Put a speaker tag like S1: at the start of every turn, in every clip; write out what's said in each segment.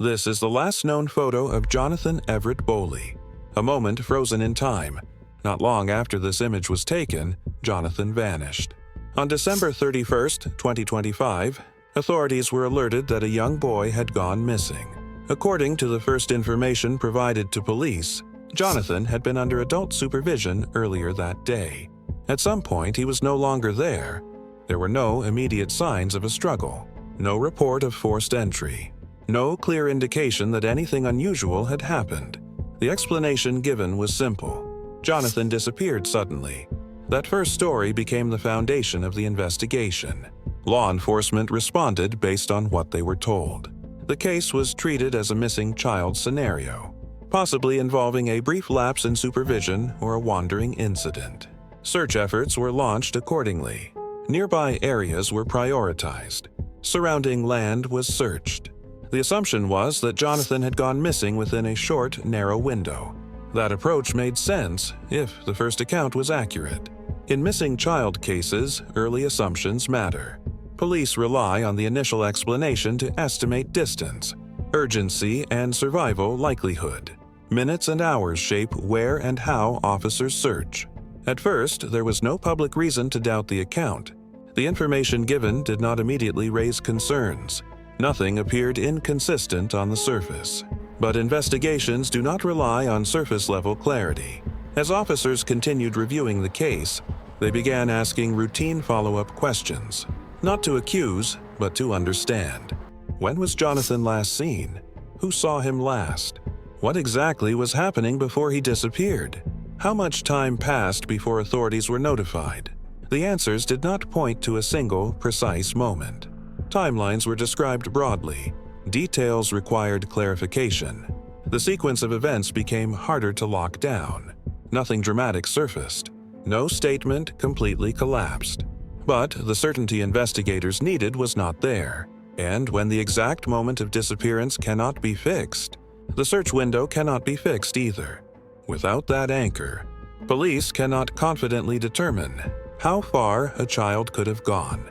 S1: This is the last known photo of Johnathan Everett Boley, a moment frozen in time. Not long after this image was taken, Johnathan vanished. On December 31, 2025, authorities were alerted that a young boy had gone missing. According to the first information provided to police, Johnathan had been under adult supervision earlier that day. At some point, he was no longer there. There were no immediate signs of a struggle, no report of forced entry, no clear indication that anything unusual had happened. The explanation given was simple. Johnathan disappeared suddenly. That first story became the foundation of the investigation. Law enforcement responded based on what they were told. The case was treated as a missing child scenario, possibly involving a brief lapse in supervision or a wandering incident. Search efforts were launched accordingly. Nearby areas were prioritized. Surrounding land was searched. The assumption was that Johnathan had gone missing within a short, narrow window. That approach made sense if the first account was accurate. In missing child cases, early assumptions matter. Police rely on the initial explanation to estimate distance, urgency, and survival likelihood. Minutes and hours shape where and how officers search. At first, there was no public reason to doubt the account. The information given did not immediately raise concerns. Nothing appeared inconsistent on the surface. But investigations do not rely on surface-level clarity. As officers continued reviewing the case, they began asking routine follow-up questions, not to accuse, but to understand. When was Johnathan last seen? Who saw him last? What exactly was happening before he disappeared? How much time passed before authorities were notified? The answers did not point to a single, precise moment. Timelines were described broadly. Details required clarification. The sequence of events became harder to lock down. Nothing dramatic surfaced. No statement completely collapsed. But the certainty investigators needed was not there. And when the exact moment of disappearance cannot be fixed, the search window cannot be fixed either. Without that anchor, police cannot confidently determine how far a child could have gone,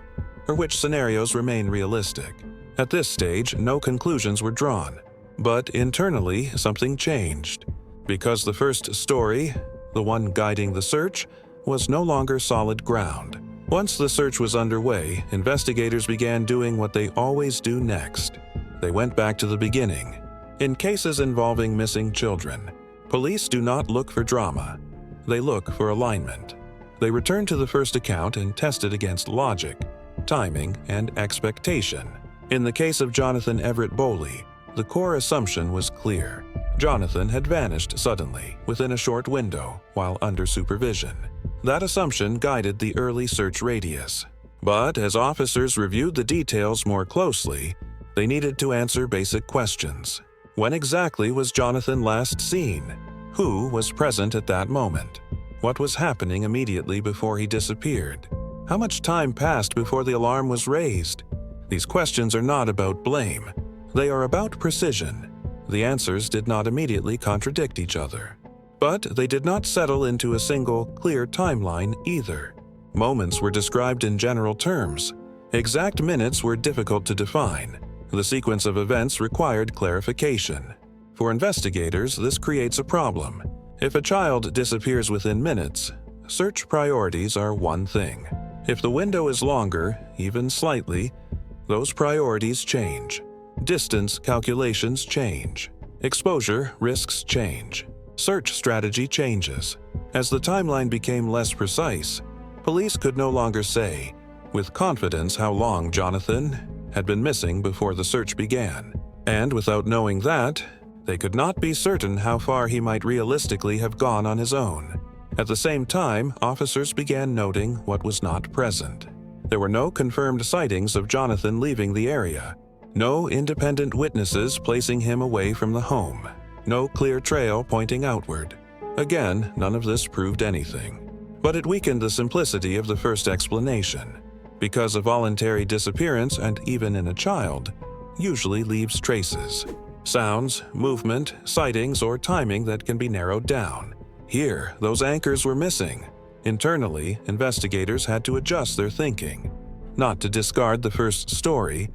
S1: or which scenarios remain realistic. At this stage, no conclusions were drawn, but internally something changed. Because the first story, the one guiding the search, was no longer solid ground. Once the search was underway, investigators began doing what they always do next. They went back to the beginning. In cases involving missing children, police do not look for drama. They look for alignment. They return to the first account and test it against logic, timing, and expectation. In the case of Johnathan Everett Boley, the core assumption was clear. Johnathan had vanished suddenly, within a short window, while under supervision. That assumption guided the early search radius. But as officers reviewed the details more closely, they needed to answer basic questions. When exactly was Johnathan last seen? Who was present at that moment? What was happening immediately before he disappeared? How much time passed before the alarm was raised? These questions are not about blame. They are about precision. The answers did not immediately contradict each other. But they did not settle into a single, clear timeline either. Moments were described in general terms. Exact minutes were difficult to define. The sequence of events required clarification. For investigators, this creates a problem. If a child disappears within minutes, search priorities are one thing. If the window is longer, even slightly, those priorities change. Distance calculations change. Exposure risks change. Search strategy changes. As the timeline became less precise, police could no longer say with confidence how long Johnathan had been missing before the search began. And without knowing that, they could not be certain how far he might realistically have gone on his own. At the same time, officers began noting what was not present. There were no confirmed sightings of Johnathan leaving the area. No independent witnesses placing him away from the home. No clear trail pointing outward. Again, none of this proved anything. But it weakened the simplicity of the first explanation. Because a voluntary disappearance, and even in a child, usually leaves traces. Sounds, movement, sightings, or timing that can be narrowed down. Here, those anchors were missing. Internally, investigators had to adjust their thinking. Not to discard the first story,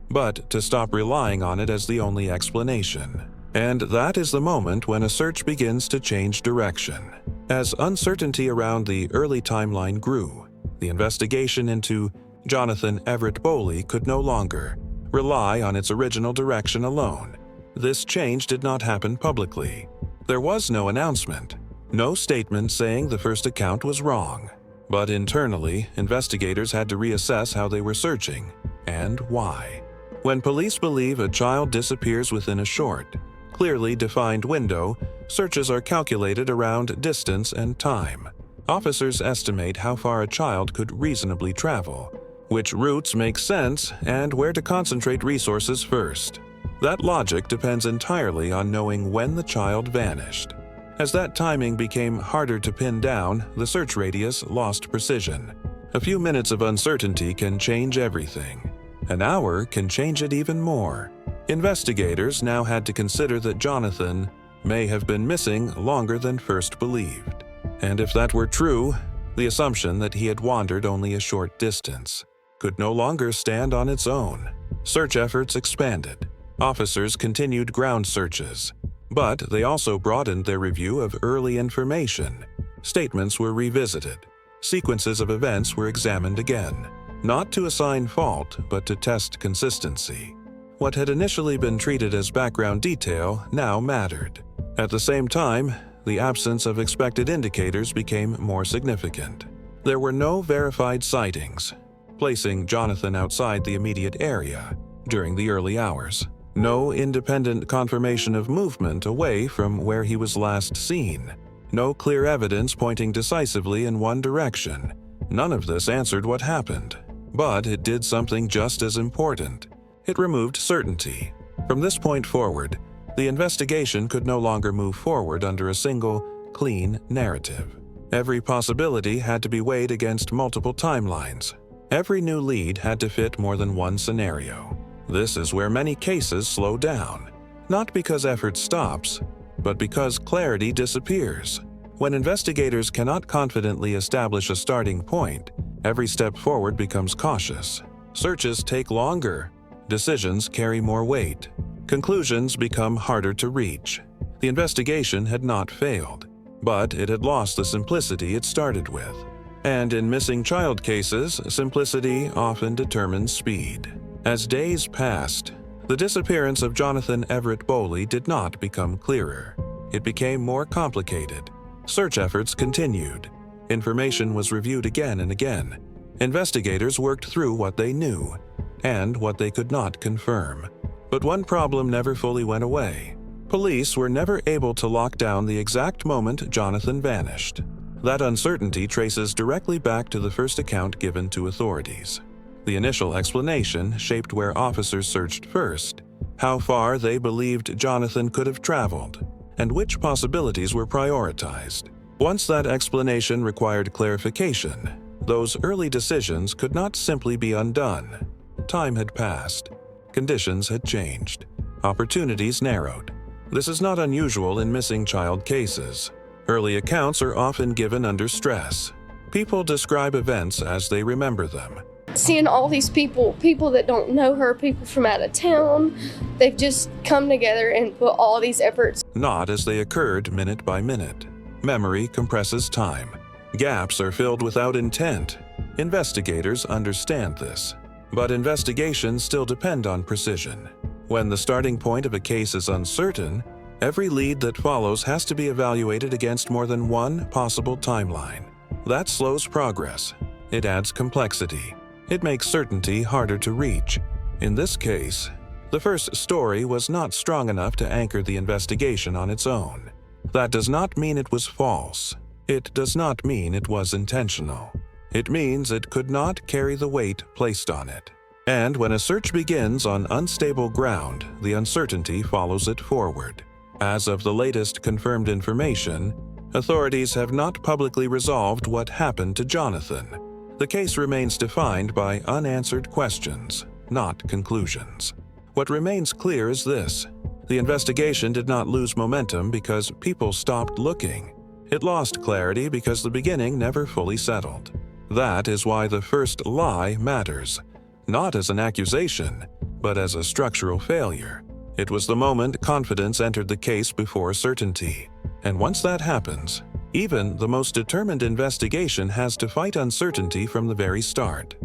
S1: but to stop relying on it as the only explanation. And that is the moment when a search begins to change direction. As uncertainty around the early timeline grew, the investigation into Johnathan Everett Boley could no longer rely on its original direction alone. This change did not happen publicly. There was no announcement, no statement saying the first account was wrong. But internally, investigators had to reassess how they were searching and why. When police believe a child disappears within a short, clearly defined window, searches are calculated around distance and time. Officers estimate how far a child could reasonably travel, which routes make sense, and where to concentrate resources first. That logic depends entirely on knowing when the child vanished. As that timing became harder to pin down, the search radius lost precision. A few minutes of uncertainty can change everything. An hour can change it even more. Investigators now had to consider that Johnathan may have been missing longer than first believed. And if that were true, the assumption that he had wandered only a short distance could no longer stand on its own. Search efforts expanded. Officers continued ground searches, but they also broadened their review of early information. Statements were revisited. Sequences of events were examined again, not to assign fault, but to test consistency. What had initially been treated as background detail now mattered. At the same time, the absence of expected indicators became more significant. There were no verified sightings, placing Johnathan outside the immediate area during the early hours. No independent confirmation of movement away from where he was last seen. No clear evidence pointing decisively in one direction. None of this answered what happened, but it did something just as important. It removed certainty. From this point forward, the investigation could no longer move forward under a single, clean narrative. Every possibility had to be weighed against multiple timelines. Every new lead had to fit more than one scenario. This is where many cases slow down, not because effort stops, but because clarity disappears. When investigators cannot confidently establish a starting point, every step forward becomes cautious. Searches take longer. Decisions carry more weight. Conclusions become harder to reach. The investigation had not failed, but it had lost the simplicity it started with. And in missing child cases, simplicity often determines speed. As days passed, the disappearance of Johnathan Everett Boley did not become clearer. It became more complicated. Search efforts continued. Information was reviewed again and again. Investigators worked through what they knew and what they could not confirm. But one problem never fully went away. Police were never able to lock down the exact moment Johnathan vanished. That uncertainty traces directly back to the first account given to authorities. The initial explanation shaped where officers searched first, how far they believed Johnathan could have traveled, and which possibilities were prioritized. Once that explanation required clarification, those early decisions could not simply be undone. Time had passed. Conditions had changed. Opportunities narrowed. This is not unusual in missing child cases. Early accounts are often given under stress. People describe events as they remember them.
S2: Seeing all these people that don't know her, people from out of town, they've just come together and put all these efforts.
S1: Not as they occurred minute by minute. Memory compresses time. Gaps are filled without intent. Investigators understand this. But investigations still depend on precision. When the starting point of a case is uncertain, every lead that follows has to be evaluated against more than one possible timeline. That slows progress. It adds complexity. It makes certainty harder to reach. In this case, the first story was not strong enough to anchor the investigation on its own. That does not mean it was false. It does not mean it was intentional. It means it could not carry the weight placed on it. And when a search begins on unstable ground, the uncertainty follows it forward. As of the latest confirmed information, authorities have not publicly resolved what happened to Johnathan. The case remains defined by unanswered questions, not conclusions. What remains clear is this: the investigation did not lose momentum because people stopped looking. It lost clarity because the beginning never fully settled. That is why the first lie matters, not as an accusation, but as a structural failure. It was the moment confidence entered the case before certainty. And once that happens, even the most determined investigation has to fight uncertainty from the very start.